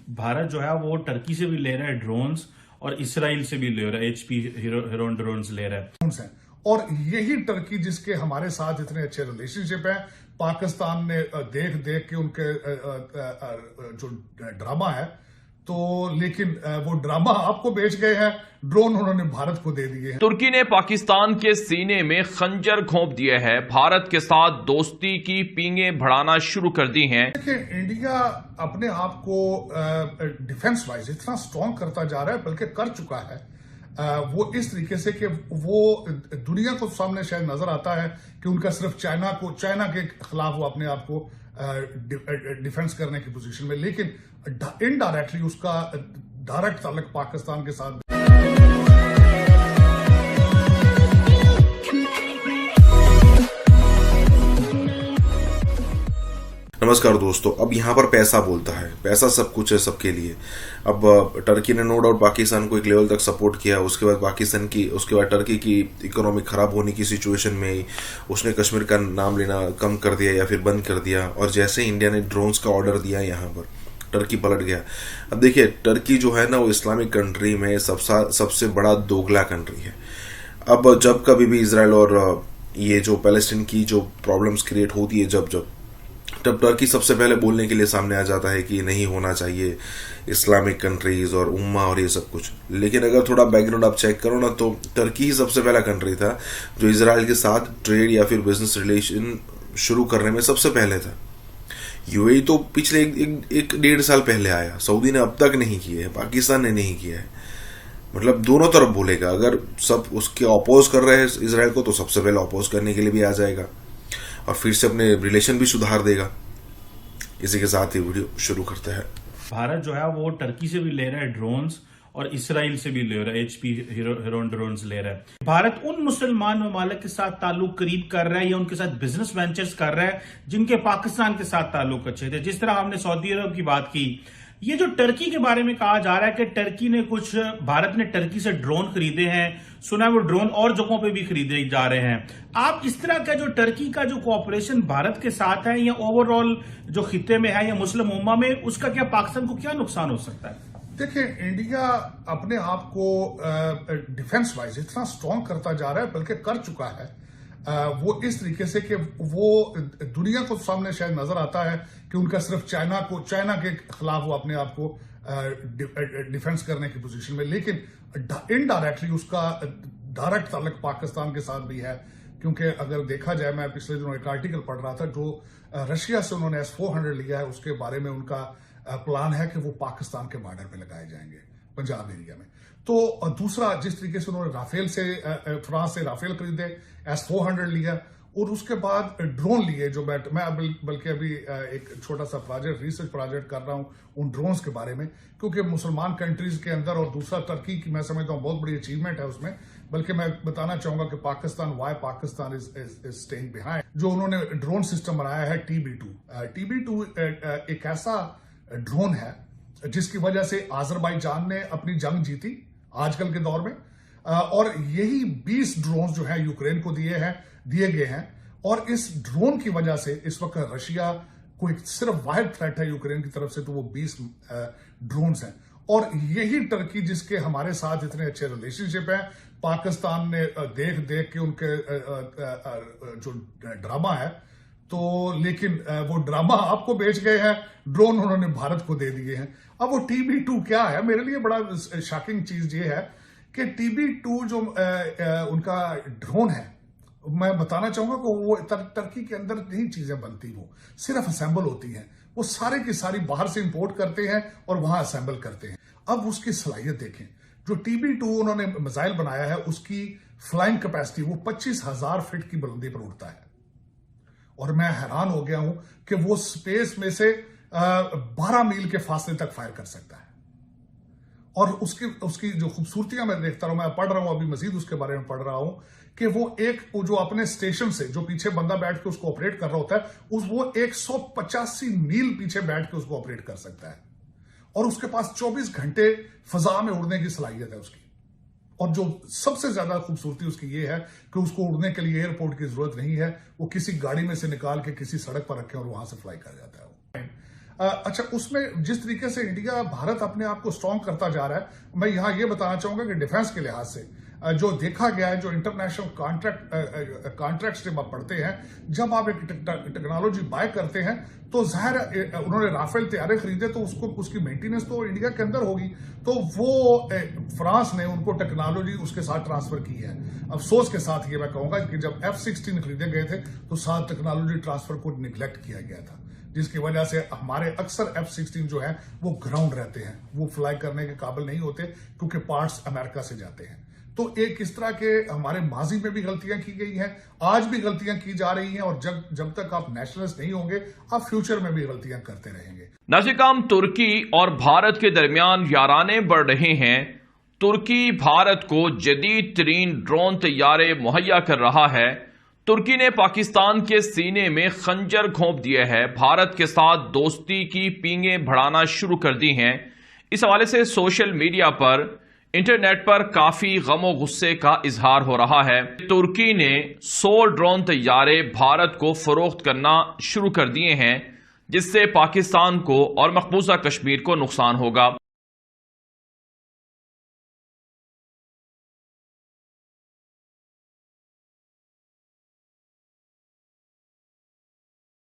भारत जो है वो टर्की से भी ले रहा है ड्रोन्स और इसराइल से भी ले रहा है, HP हीरोन ड्रोन्स ले रहा है। और यही टर्की जिसके हमारे साथ इतने अच्छे रिलेशनशिप हैं, पाकिस्तान ने देख देख के उनके जो ड्रामा है तो लेकिन वो ड्रामा आपको बेच गए हैं, ड्रोन उन्होंने भारत को दे दिए हैं। तुर्की ने पाकिस्तान के सीने में खंजर घोंप दिए है, भारत के साथ दोस्ती की पींगे बढ़ाना शुरू कर दी हैं। देखिए, इंडिया अपने आप को डिफेंस वाइज इतना स्ट्रांग करता जा रहा है, बल्कि कर चुका है वो इस तरीके से कि वो दुनिया को सामने शायद नजर आता है कि उनका सिर्फ चाइना के खिलाफ वो अपने आप को डिफेंस करने की पोजीशन में, लेकिन इनडायरेक्टली उसका डायरेक्ट ताल्लुक पाकिस्तान के साथ। नमस्कार दोस्तों, अब यहाँ पर पैसा बोलता है, पैसा सब कुछ है सबके लिए। अब टर्की ने नो डाउट पाकिस्तान को एक लेवल तक सपोर्ट किया, उसके बाद टर्की की इकोनॉमी खराब होने की सिचुएशन में ही उसने कश्मीर का नाम लेना कम कर दिया या फिर बंद कर दिया, और जैसे इंडिया ने ड्रोन्स का ऑर्डर दिया यहाँ पर टर्की पलट गया। अब देखिए, टर्की जो है ना वो इस्लामिक कंट्री में सबसे बड़ा दोगला कंट्री है। अब जब कभी भी इजराइल और ये जो पैलेस्टीन की जो प्रॉब्लम्स क्रिएट होती है तब टर्की सबसे पहले बोलने के लिए सामने आ जाता है कि ये नहीं होना चाहिए, इस्लामिक कंट्रीज और उम्मा और ये सब कुछ। लेकिन अगर थोड़ा बैकग्राउंड आप चेक करो ना, तो टर्की ही सबसे पहला कंट्री था जो इजराइल के साथ ट्रेड या फिर बिजनेस रिलेशन शुरू करने में सबसे पहले था। यूएई तो पिछले एक डेढ़ साल पहले आया, सऊदी ने अब तक नहीं किया है, पाकिस्तान ने नहीं किया है। मतलब दोनों तरफ बोलेगा, अगर सब उसके अपोज कर रहे हैं इजराइल को तो सबसे पहले अपोज करने के लिए भी आ जाएगा और फिर से अपने रिलेशन भी सुधार देगा। इसी के साथ ही वीडियो शुरू करते हैं। भारत जो है वो टर्की से भी ले रहा है ड्रोन्स और इसराइल से भी ले रहा है, HP हीरोन ड्रोन्स ले रहा है। भारत उन मुसलमान ममालिक के साथ ताल्लुक करीब कर रहा है या उनके साथ बिजनेस वेंचर्स कर रहा है जिनके पाकिस्तान के साथ ताल्लुक अच्छे थे। जिस तरह हमने सऊदी अरब की बात की, ये जो टर्की के बारे में कहा जा रहा है कि भारत ने टर्की से ड्रोन खरीदे हैं, सुना है वो ड्रोन और जगहों पे भी खरीदे जा रहे हैं। आप इस तरह का जो टर्की का जो कोऑपरेशन भारत के साथ है या ओवरऑल जो खित्ते में है या मुस्लिम उम्मा में, उसका क्या पाकिस्तान को क्या नुकसान हो सकता है? देखिए, इंडिया अपने आप को डिफेंस वाइज इतना स्ट्रांग करता जा रहा है, बल्कि कर चुका है वो इस तरीके से कि वो दुनिया को सामने शायद नजर आता है कि उनका सिर्फ चाइना के खिलाफ वो अपने आप को डिफेंस करने की पोजीशन में, लेकिन इनडायरेक्टली उसका डायरेक्ट ताल्लुक पाकिस्तान के साथ भी है। क्योंकि अगर देखा जाए, मैं पिछले दिनों एक आर्टिकल पढ़ रहा था, जो रशिया से उन्होंने S-400 लिया है, उसके बारे में उनका प्लान है कि वो पाकिस्तान के बॉर्डर पे लगाए जाएंगे, पंजाब एरिया में। तो दूसरा, जिस तरीके से उन्होंने फ्रांस से राफेल खरीदे, S-400 लिया और उसके बाद ड्रोन लिए, जो मैं बल्कि अभी एक छोटा सा रिसर्च प्रोजेक्ट कर रहा हूं उन ड्रोन्स के बारे में, क्योंकि मुसलमान कंट्रीज के अंदर, और दूसरा टर्की की मैं समझता हूं बहुत बड़ी अचीवमेंट है उसमें। बल्कि मैं बताना चाहूंगा कि पाकिस्तान इज स्टेइंग बिहाइंड। जो उन्होंने ड्रोन सिस्टम बनाया है TB2 एक ऐसा ड्रोन है जिसकी वजह से आजरबाईजान ने अपनी जंग जीती आजकल के दौर में, और यही 20 ड्रोन जो है यूक्रेन को दिए गए हैं। और इस ड्रोन की वजह से इस वक्त रशिया को एक सिर्फ वाहिद थ्रेट है यूक्रेन की तरफ से, तो वो 20 ड्रोन हैं। और यही टर्की जिसके हमारे साथ इतने अच्छे रिलेशनशिप हैं, पाकिस्तान ने देख देख के उनके जो ड्रामा है तो लेकिन वो ड्रामा आपको बेच गए हैं, ड्रोन उन्होंने भारत को दे दिए हैं। अब वो TB2 क्या है, मेरे लिए बड़ा शॉकिंग चीज ये है कि TB2 जो उनका ड्रोन है, मैं बताना चाहूंगा कि वो टर्की के अंदर नहीं चीजें बनती, वो सिर्फ असेंबल होती हैं। वो सारे की सारी बाहर से इंपोर्ट करते हैं और वहां असेंबल करते हैं। अब उसकी सलाहियत देखें, जो TB2 उन्होंने मिसाइल बनाया है, उसकी फ्लाइंग कैपेसिटी वो 25,000 फीट की बुलंदी पर उड़ता है। और मैं हैरान हो गया हूं कि वो स्पेस में से 12 मील के फासले तक फायर कर सकता है। और उसकी जो खूबसूरतियां मैं देखता रहा हूं, मैं पढ़ रहा हूं अभी मजीद उसके बारे में पढ़ रहा हूं कि वो जो अपने स्टेशन से जो पीछे बंदा बैठ के उसको ऑपरेट कर रहा होता है, वो 185 मील पीछे बैठ के उसको ऑपरेट कर सकता है। और उसके पास 24 घंटे फजा में उड़ने की सलाहियत है उसकी। और जो सबसे ज्यादा खूबसूरती उसकी ये है कि उसको उड़ने के लिए एयरपोर्ट की जरूरत नहीं है, वो किसी गाड़ी में से निकाल के किसी सड़क पर रखे और वहां से फ्लाई कर जाता है। अच्छा, उसमें जिस तरीके से इंडिया भारत अपने आप को स्ट्रांग करता जा रहा है, मैं यहाँ ये बताना चाहूंगा कि डिफेंस के लिहाज से जो देखा गया है, जो इंटरनेशनल कॉन्ट्रैक्ट्स जब आप पढ़ते हैं, जब आप एक टेक्नोलॉजी बाय करते हैं तो जाहिर उन्होंने राफेल तैयारे खरीदे तो उसकी मेंटेनेंस तो इंडिया के अंदर होगी, तो वो फ्रांस ने उनको टेक्नोलॉजी उसके साथ ट्रांसफर की है। अफसोस के साथ ये मैं कहूंगा कि जब F-16 खरीदे गए थे तो साथ टेक्नोलॉजी ट्रांसफर को निगलेक्ट किया गया था, जिसकी वजह से हमारे अक्सर F-16 जो है वो ग्राउंड रहते हैं, वो फ्लाई करने के काबिल नहीं होते क्योंकि पार्ट्स अमेरिका से जाते हैं। तो एक इस तरह के हमारे माजी में भी गलतियां की गई हैं, आज भी गलतियां की जा रही हैं, और जब तक आप नेशनलिस्ट नहीं होंगे आप फ्यूचर में भी गलतियां करते रहेंगे। नाज़िकाम, तुर्की और भारत के दरमियान याराने बढ़ रहे हैं। तुर्की भारत को जदीद तरीन ड्रोन तैयारे मुहैया कर रहा है। तुर्की ने पाकिस्तान के सीने में खंजर घोंप दिए है, भारत के साथ दोस्ती की पींगें बढ़ाना शुरू कर दी हैं। इस हवाले से सोशल मीडिया पर, इंटरनेट पर काफी गमो गुस्से का इजहार हो रहा है। तुर्की ने 100 ड्रोन तैयारे भारत को फरोख्त करना शुरू कर दिए हैं, जिससे पाकिस्तान को और मकबूजा कश्मीर को नुकसान होगा।